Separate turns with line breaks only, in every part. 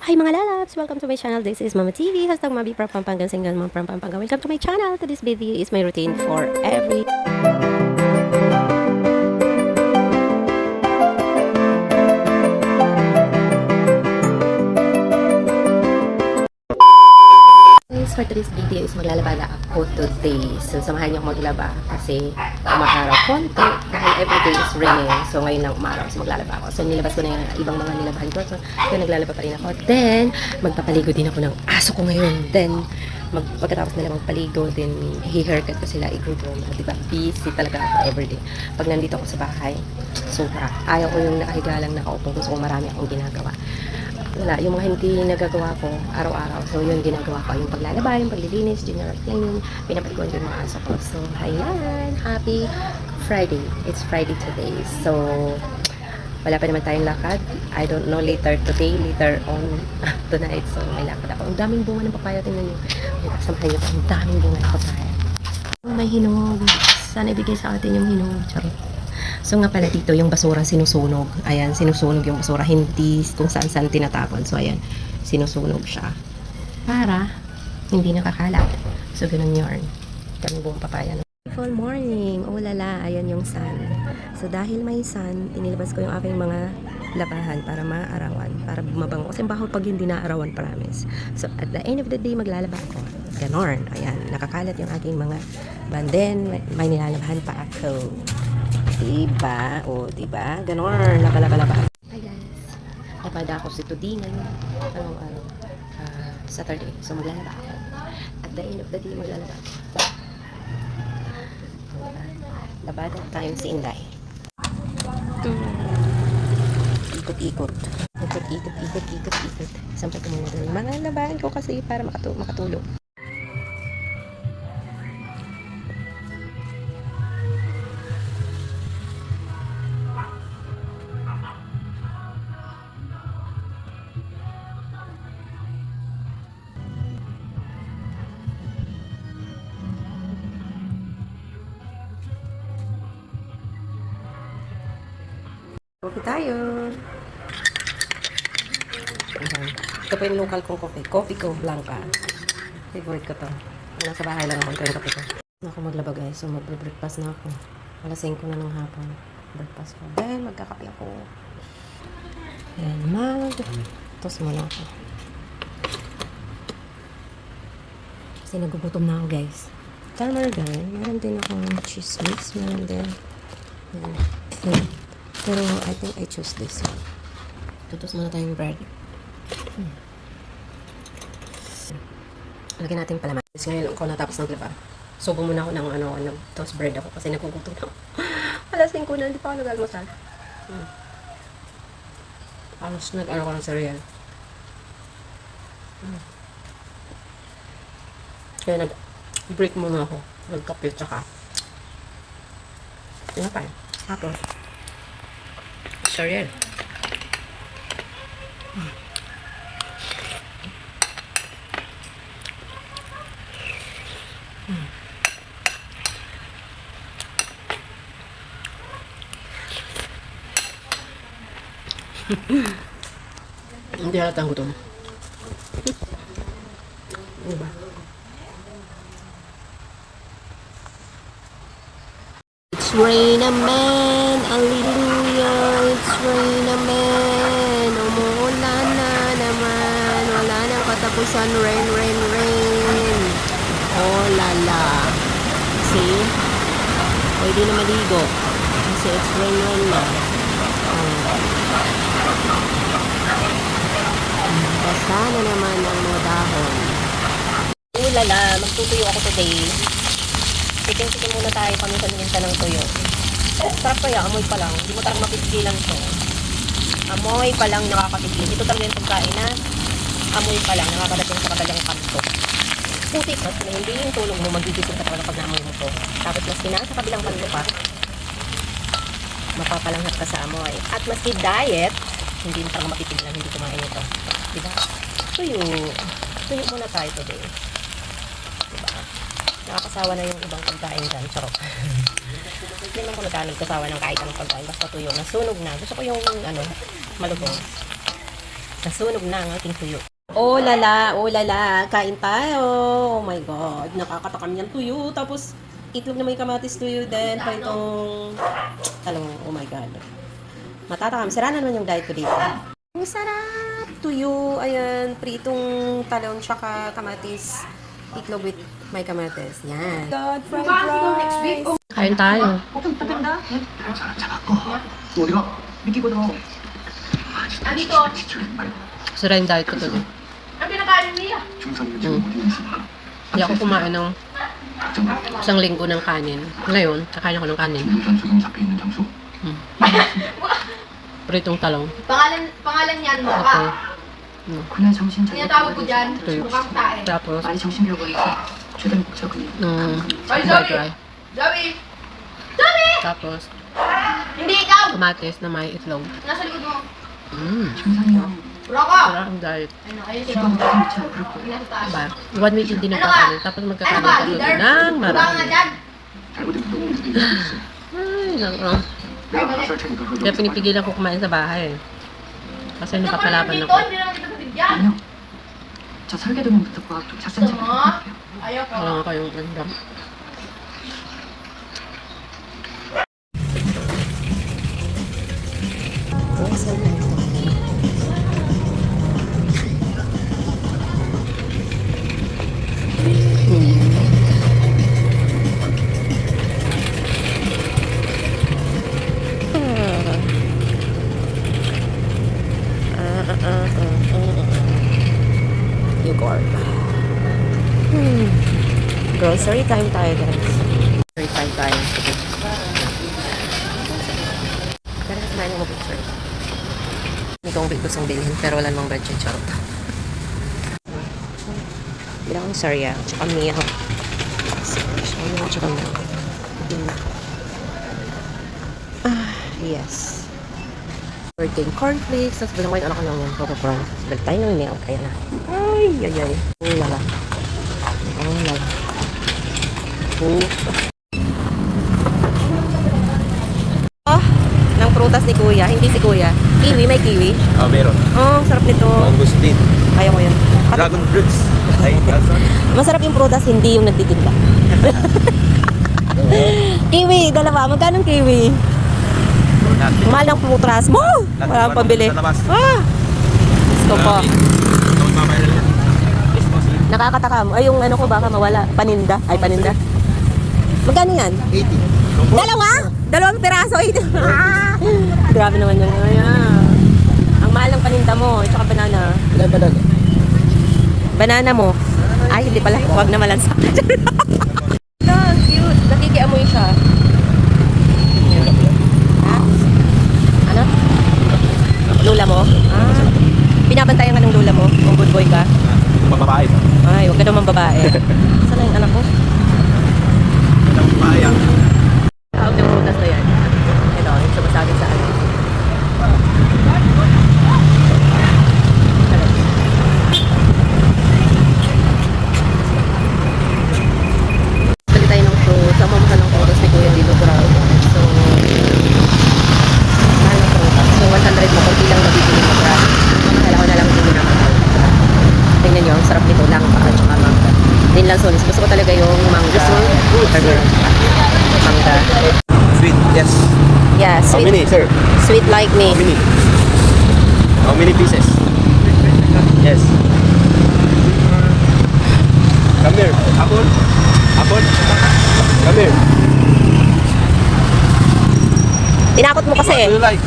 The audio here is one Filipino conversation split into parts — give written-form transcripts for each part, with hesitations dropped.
Hi mga lalabs! Welcome to my channel. This is Mama TV. Hashtag Mabi from Pampanga, single mom from Pampanga. Welcome to my channel. Today's video is my routine for every for today's video is maglalaba na ako today. So, samahan niyo ako maglaba kasi umaraw konti dahil everyday is raining. So, ngayon lang umaraw. So, maglalaba ako. So, nilabas ko na yung ibang mga nilabahan ko. So, kaya naglalaba pa rin ako. Then, magpapaligo din ako ng aso ko ngayon. Then, pagkatapos nila magpaligo, then, hi-haircut ko sila, i-groom. Diba? Busy talaga ako everyday. Pag nandito ako sa bahay, sobra. Ayaw ko yung nakahiga lang nakaupo. Gusto ko marami akong ginagawa. Wala, yung mga hindi nagagawa ko araw-araw. So, yun ginagawa ko. Yung paglalaba, yung paglilinis, general cleaning, pinapaliguan ko yung mga aso ko. So, ayan. Happy Friday. It's Friday today. So, wala pa naman tayong lakad. I don't know later today, later on tonight. So, may lakad ako. Ang daming bunga ng papaya. Tingnan nyo. May kasamahan nyo. Ang daming bunga ng papaya. May hinog. Sana ibigay sa atin yung hinog. Charot. So nga pala dito, yung basura sinusunog. Ayan, sinusunog yung basura. Hindi kung saan-saan tinatapon. So ayan, sinusunog siya. Para hindi nakakalat. So ganun yun. Kami buong papaya. Beautiful morning. Oh lala, ayan yung sun. So dahil may sun, inilabas ko yung aking mga labahan para maarawan. Para mabango. Kasi baho pag hindi naarawan, promise. So at the end of the day, maglalaba ako. Ganon. Ayan, nakakalat yung aking mga banden. May nilalabahan pa ako. Diba? O, diba? Ganon. Labalaba. Hi guys. Napada ako si Tudi ngayon. Anong araw? Saturday. So, maglalaba ako. At the end of the day, maglalaba ako. Labada tayo si Inday. Ikot-ikot. Ikot-ikot. Sampay ko muna doon. Mga labahan ko kasi para makatulog. Coffee tayo. Ito po yung local kong coffee. Coffee ko Blanca. Favorite ko to. Nasa bahay lang ako. Ito yung coffee ko. Ako maglaba guys. So magbre-breakfast na ako. Alas 5 na ng hapon. Breakfast ko. Then magkakape ako. Then tos muna ako. Kasi nagugutom na ako guys. Tama din. Meron din akong cheese mix. Meron din. Pero I think I choose this one. Tutos muna tayong bread. Lagyan natin palaman. Ngayon ako natapos naglaba. Subo muna ako ng toast bread ako kasi nagugutom na ako. Alas 5 na, hindi pa ako nag-almusal. Alas nag-ano ko ng cereal. Kaya nag-break muna ako. Nag-kape tsaka. Ano pa? Tapos cereal. Hindi halatang gutom. Ano ba? It's rain man, hallelujah, it's rain man. Umuulan na naman, wala nang katapusan, rain. Oh lala. See? Pwede na maligo. Kasi it's rain na. Basta na naman ang mga dahon. Oh lala, magtutuyo ako today. Sikin muna tayo paminsan-minsan ng tuyo. Sarap kaya, amoy pa lang. Hindi mo talagang mapipigilan to. Amoy pa lang nakakapigil. Ito talaga yung pagkain na amoy pa lang nakakadating sa kadalang kanto. Putik at hindi yung tulog mo magigising ka talaga pag naamoy mo to. Tapos maski na sa kabilang kanto pa, mapapalanghap ka sa amoy. At maski diet, hindi mo talagang mapipigilan, hindi kumain ito. Diba? Tuyo muna tayo today. Diba? Nakakasawa na yung ibang pagkain dyan. Charot. Hindi naman ko nagkasawa ng kahit anong pagkain. Basta tuyo. Nasunog na. Gusto ko yung malutong. Nasunog na ang ating tuyo. Oh lala, kain tayo. Oh my God, nakakatakam niyang tuyo. Tapos, itlog na may kamatis tuyo din. Pa itong talong, oh my God. Matatakam. Sira na naman yung diet ko dito. Ang sarap! Tuyo, ayan, pritong talong, tsaka kamatis. Itlog with may kamatis. Yan. God, fried rice. Kain tayo. Sira yung diet ko tuloy.
Ang pinakain niya.
Hindi ako kumain ng isang linggo ng kanin. Ngayon, kakain ako ng kanin. Pritong talong.
Pangalan niyan mo
Okay.
ka. Kanya tawag ko dyan.
Tuyo.
Mukhang tae.
Tapos,
Ay,
fried
Zoe!
rice.
Zoe! Zoe!
Tapos,
Hindi ikaw!
kamatis na may itlog.
Nasa likod mo. Wala ka!
Sira ang diet.
Ano, ayun sila. Nasa taas.
Diba? 1 week hindi nagkakanin. Tapos
Ano
magkakanin
ba?
ka
Leader?
ng
Baba nga
marami.
dyan.
Ay, nako. Kaya pinipigilan ko kumain sa bahay. Kasi napapalaban
dito,
ako.
hindi naman kita bibigyan.
아니요. 저 설계도면부터 과학 쪽 작전
Gusto
체크
mo?
할게요.
Ayaw ka.
Wala nga kayong ganda. Yogurt. Grocery time tayo, guys. Grocery time tayo. Tara, kumain ng grocery. Hindi kong gustong bilhin, pero wala namang budget. Charot. Bilang akong cereal, tsaka milk. Cereal, tsaka milk. Yes. Working cornflakes. Tapos bilang ko yung anak ko lang yan. Coco Prawn. Balik tayo ng milk. Ayan na. Ay. Oh, lala. Oh, lala. Oh, ng prutas ni Kuya. Hindi si Kuya. Kiwi, may kiwi.
Meron.
Oh, sarap nito.
Augustin.
Kaya ko yun.
Dragon fruits. Ay,
Masarap yung prutas, hindi yung nagtitinda. Kiwi, dalawa. Magkano ang kiwi? Mahal ng prutas mo. Wala kang pambili. Gusto ko. Nakakatakam. Ay, yung ano ko baka mawala. Paninda. Ay, paninda. Magkano yan?
80.
Dalawa? Dalawang piraso. Grabe naman yan. Ayan. Ang mahal ng paninda mo. At saka banana. Banana mo. Ay, hindi pala. Huwag na malansa. No, cute. Nakikiamoy siya. Ha? Ano? Lula mo? Binabantayan ka ng lula mo? Kung good boy ka?
Babae.
Ay, huwag ka naman babae. Saan na yung anak ko?
Babae.
Out yung prutas na yan. Ito, yung sumasabi sa ano. Bali tayo ng fruits. Ang mamahal ng prutas ni Kuya dito, crowd. So, mahal ng prutas. So, 100 mo, kunti lang nabibili mo, crowd. Mamahal ako na lang din naman. Tingnan nyo, ang sarap nito lang pa at saka mangga. Din lang sonis. Gusto ko talaga yung mangga. Mangga.
Sweet, yes.
Yeah,
How
sweet.
many, sir?
Sweet like me.
How many? How many pieces? Yes. Come here. Apple. Apple. Come here.
Tinakot mo kasi
What do you like?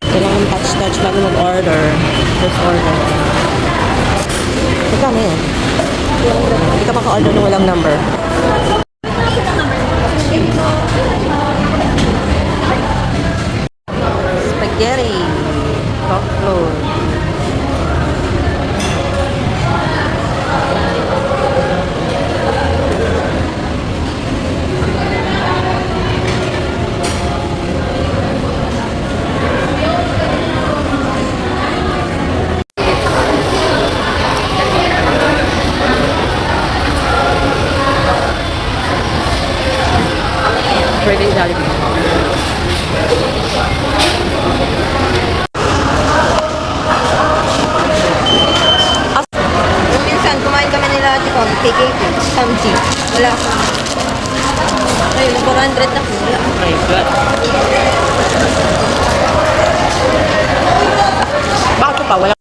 Kailangan touch bago mag-order. First order. Magkano yan? Hindi ka maka-order ng walang number. Spaghetti. Cock flour. Craving Jollibee. KKP, Samji. Wala akong... Ay, 400 na po. Wala. Oh my God. Bakit pa? Wala.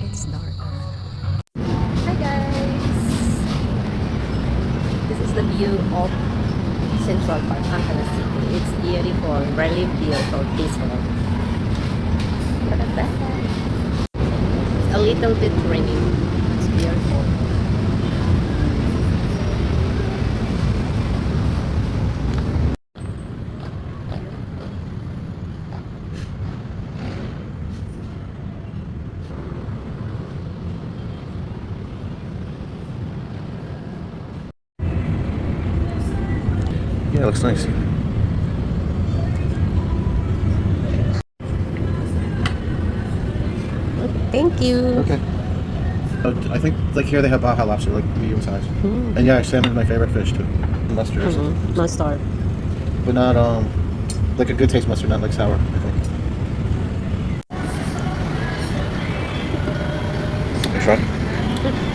It's dark. Hi guys! This is the view of Central Park, Angeles City. It's beautiful, really beautiful, peaceful. Look at that. It's a little bit raining. It's beautiful.
Yeah, it looks nice.
Thank you.
Okay. I think like here they have Baja lobster, like medium size. And yeah, salmon's my favorite fish too. Mustard or something.
Mustard.
But not like a good taste mustard, not like sour, I think.
You try?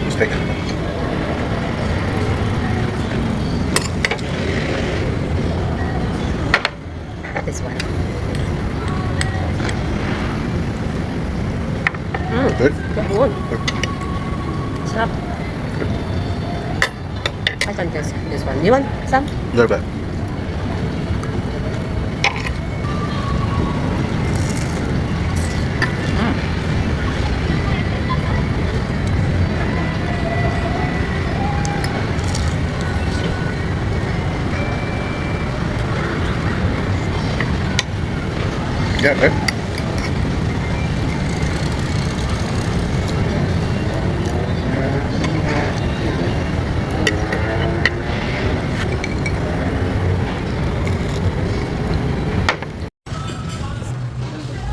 Just take it.
This one.
Good?
Good. Sarap. I can taste this one. You want some?
A little bit.
Yeah, right?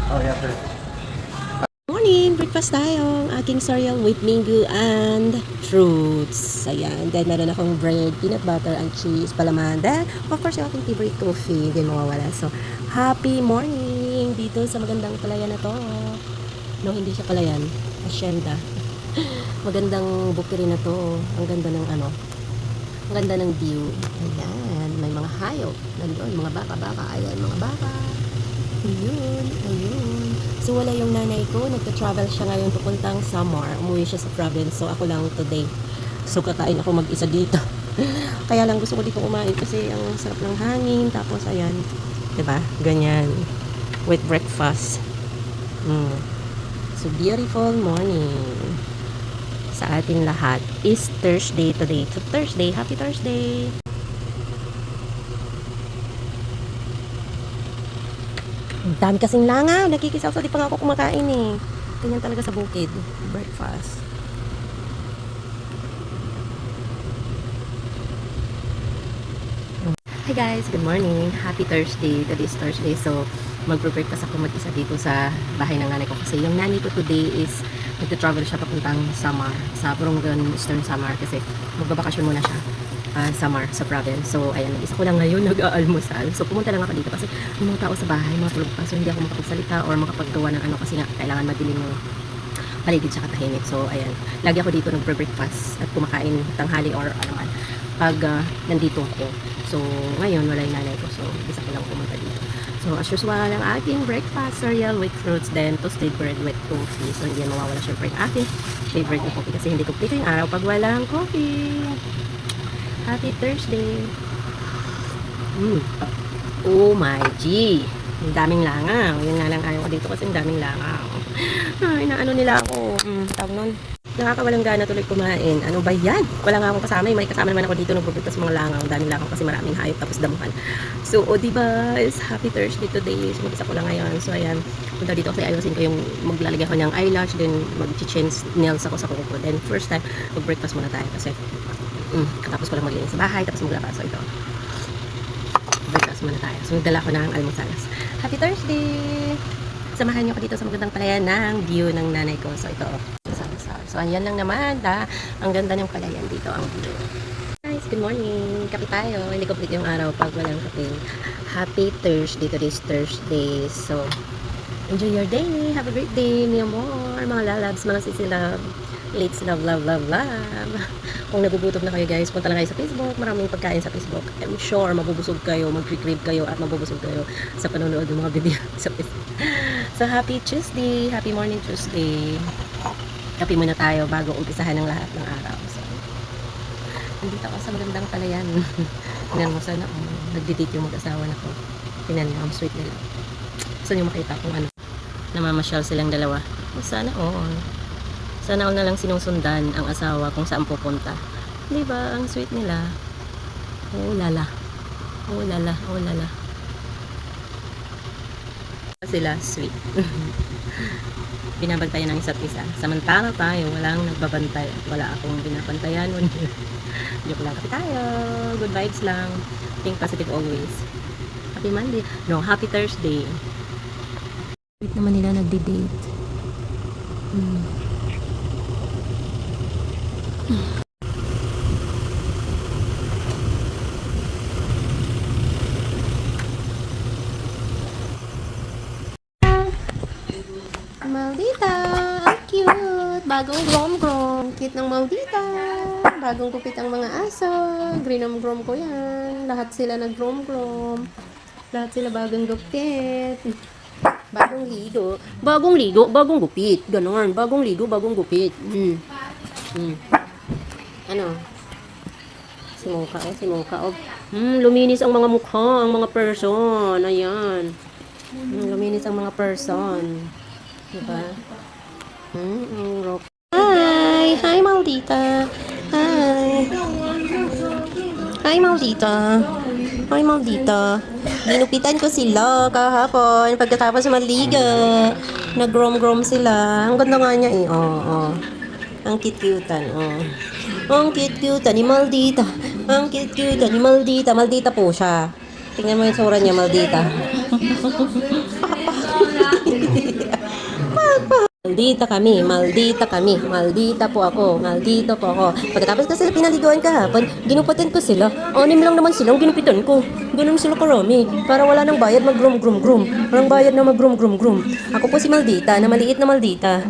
Oh yeah, sure.
Morning! Breakfast tayo. Ang aking cereal with mango and fruits. Ayan. Then, meron akong bread, peanut butter, and cheese, palaman. Then, of course, yung aking favorite coffee. Hindi mawawala. So, happy morning! Dito sa magandang palayan na to. No, hindi siya palayan. Hacienda. Magandang bukiri na to. Ang ganda ng ano. Ang ganda ng view. Ayan. May mga hayop. Nandun. Mga baka-baka. Ayan, mga baka. Ayun. Ayun. So, wala yung nanay ko. Nagka-travel siya ngayon papuntang Samar. Umuwi siya sa province. So, ako lang today. So, kakain ako mag-isa dito. Kaya lang gusto ko dito kumain kasi ang sarap ng hangin. Tapos, ayan. Diba? Ganyan. With breakfast. So, beautiful morning sa ating lahat. Is Thursday today. So, Thursday. Happy Thursday! Ang dami kasing langaw. Nakikisaw. So, di pa nga ako kumakain eh. Ganyan talaga sa bukid. Breakfast. Hi guys, good morning. Happy Thursday. Today is Thursday. So, magbre-breakfast ako mag-isa dito sa bahay ng nanay ko. Kasi yung nanay ko today is nagta-travel siya papuntang Samar. Sa Borongan, Eastern Samar. Kasi magbabakasyon muna siya. Samar, sa province. So, ayan, nag-isa ko lang ngayon nag-aalmusal. So, pumunta lang ako dito kasi yung mga tao sa bahay, mga tulog pa. So, hindi ako makapagsalita or makapaggawa ng ano kasi nga, kailangan madilim yung paligid sa katahimik. So, ayan, lagi ako dito nagbre-breakfast at kumakain tanghali or ano man pag nandito ako. So, ngayon, wala yung nanay ko. So, isa ko lang pumunta dito. So, as usual, ang aking breakfast, cereal with fruits, then toasted bread with coffee. So, hindi yan mawawala syempre yung aking favorite na coffee kasi hindi complete yung araw pag walang coffee. Happy Thursday! Oh my G! Ang daming langaw. Yun nga lang ayaw ko dito kasi ang daming langaw. Ay, naano nila ako. Tawag nun. Nakakawalang gana tuloy kumain. Ano ba yan? Wala nga akong kasama. May kasama naman ako dito nagpupunta sa mga langaw. Ang daming langaw kasi maraming hayop tapos damuhan. So, diba? It's Happy Thursday today. So, mag-isa ko lang ngayon. So, ayan. Punta dito kasi ayusin ko yung maglalagay ko ng eyelash. Then, mag-change nails ako sa kuko. Then, first time, mag-breakfast muna tayo kasi tapos ko lang maglinis sa bahay. Tapos maglaba. So, ito. Breakfast muna tayo. So, nagdala ko ng almusalas. Happy Thursday! samahan niyo ko dito sa magandang palayan ng view ng nanay ko. So ito, so ayan lang naman, ang ganda ng palayan dito, ang view. Guys, good morning. Kape tayo. Hindi complete yung araw pag walang kape. Happy Thursday. Today's Thursday. So, enjoy your day. Have a great day, mi amor. Mga lalabs, mga sisilab. Let's love, love, love, love. Kung nagugutom na kayo guys, punta lang kayo sa Facebook. Maraming pagkain sa Facebook. I'm sure mabubusog kayo, mag-crave kayo at mabubusog kayo sa panonood ng mga video sa Facebook. So, happy Tuesday. Happy morning Tuesday. Kape muna tayo bago umpisahan ng lahat ng araw. So, nandito ako sa magandang palayan. Tingnan mo sana nagdi-date yung mag-asawa na ko. Tingnan mo, ang sweet nila. Gusto nyo makita kung ano. Namamasyal silang dalawa. Sana all. Sana all na lang sinusundan ang asawa kung saan pupunta. Diba? Ang sweet nila. Oh lala. Oh lala. Oh lala. Sila sweet. Binabantayan ng isa't isa. Samantala tayo, walang nagbabantay. Wala akong binabantayan. Joke lang. Kape tayo. Good vibes lang. Think positive always. Happy Monday. No, happy Thursday. Wait naman nila nagdi-date. Maldita! Ang cute! Bagong grom-grom. Cute ng Maldita. Bagong kupit ang mga aso. Grinom-grom ko yan. Lahat sila nag-grom-grom. Lahat sila bagong gupit. Bagong ligo. Bagong ligo, bagong gupit. Ganon. Bagong ligo, bagong gupit. Ano? Si Mocha. Luminis ang mga mukha, ang mga person. Ayan. Luminis ang mga person. Diba? Hi! Hi, Maldita! Hi! Hi, Maldita! Hi, Maldita! Ginupitan ko sila kahapon pagkatapos maliga. Nag-grom-grom sila. Ang ganda nga niya eh. Oh. Ang cute-cutean. Oh. Ang cute-cutean ni Maldita. Ang cute-cutean ni Maldita. Maldita po siya. Tingnan mo yung sura niya, Maldita. Maldita po ako. Pagkatapos kasi pinaliguan kahapon, ginupitan ko sila. Anim lang naman silang ginupitan ko. Ganun sila karami. Para wala nang bayad mag-grom-grom-grom. Walang bayad na mag-grom-grom-grom. Ako po si Maldita, na maliit na Maldita.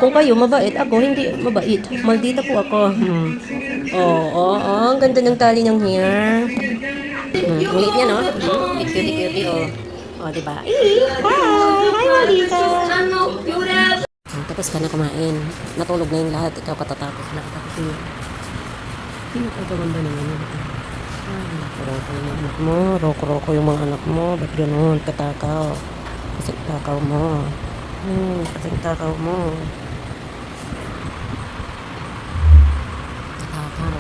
Kung kayo mabait, ako hindi mabait. Maldita po ako. Ang ganda ng tali ng hair. Ang liit niya, no? Cutie, oh. Oh, diba? Hi, Maldita! Tapos ka na kumain. Natulog na yung lahat. Ikaw katatapos na. Sino ka gagamba naman yun? Roko yung mga anak mo. Roko yung mga anak mo. Ba't ganun? Katakaw. Kasi takaw mo. Katakaw.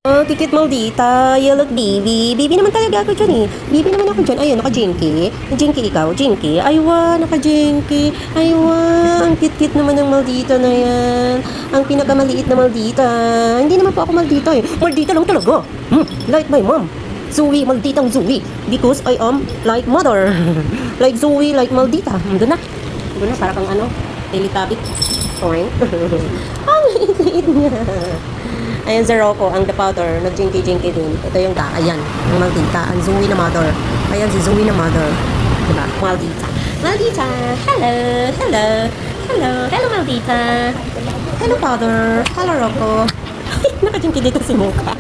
Oh, kikit Maldita. You look baby. Baby naman talaga ako dyan eh. Baby naman ako dyan. Ayun, naka-jinky. Jinky ikaw. Jinky. Aywa, naka-jinky. Aywa, ang kit-kit naman ng Maldita na yan. Ang pinakamaliit na Maldita. Hindi naman po ako Maldita eh. Maldita lang talaga. Like my mom. Zoe, Malditang Zoe. Because I am like mother. Like Zoe, like Maldita. Doon na, para kang ano, Teletubbies. Sorry. Ang liit niya. Ayan si Rocco, ang the powder, nag-jinky-jinky din. Ito yung ayan, ang Maldita, ang Zoe na mother. Ayan si Zoe na mother. Diba? Maldita, hello Maldita. Hello powder, hello Rocco. Naka-jinky dito si Mocha.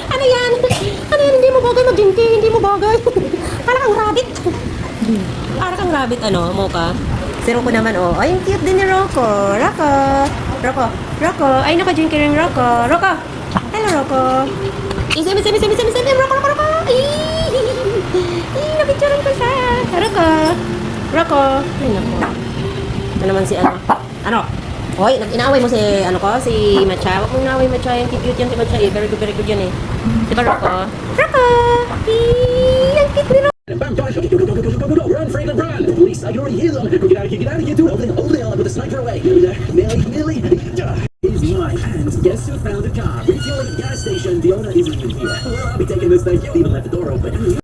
Ano yan, hindi mo bagay mag-jinky, hindi mo bagay. Parang kang rabbit, ano, Mocha. Si Rocco naman, oh. Ay, ang cute din ni Rocco. Rocco. Ay, naka-jinky rin Rocco. Hello, Rocco. Semi, Rocco. Napicturean ko siya. Rocco. Ay, naku. Ito naman si ano? Hoy, nag-inaaway mo si Matcha. Huwag mong inaaway Matcha. Yung cute yan si Matcha eh. Very good yan eh. Diba, Rocco? Ang cute ni Rocco.
Run, Franklin, run! The police, I can already hear them. Get out of here, dude. Hold it, I'll put the sniper away. Millie. Is my hands. Guess who found a car? Refueling at the gas station. The owner isn't even here. Well, I'll be taking this thing. You even left the door open.